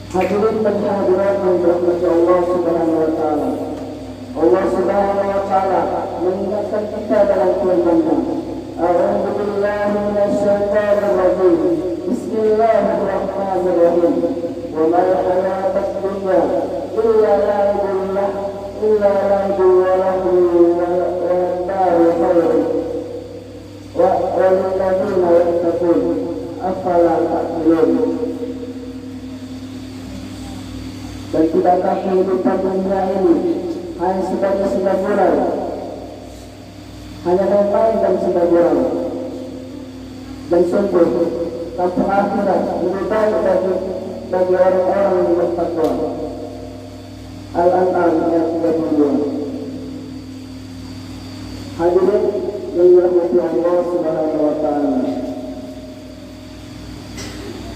Hadirin dan hadirat yang dirahmati Allah Subhanahu wa taala. Allah Subhanahu wa taala mengingatkan kita dalam firman-Nya. A'udzu billahi minasy syaithanir rajim. Bismillahirrahmanirrahim. Wa ma hayatud dunya illa la'ibun wa lahwun wa darul khair. Wa lilladzina yattaqun afala ta'qilun. Dan tidakkah kehidupan dunia ini hanya sebagai sebuah gurau, hanya main dan sebuah gurau, dan sungguh kampung akhirat lebih baik bagi orang-orang yang bertakwa. Al-An'am ayat 32. Hadirin yang dirahmati Allah Subhanahu wa taala.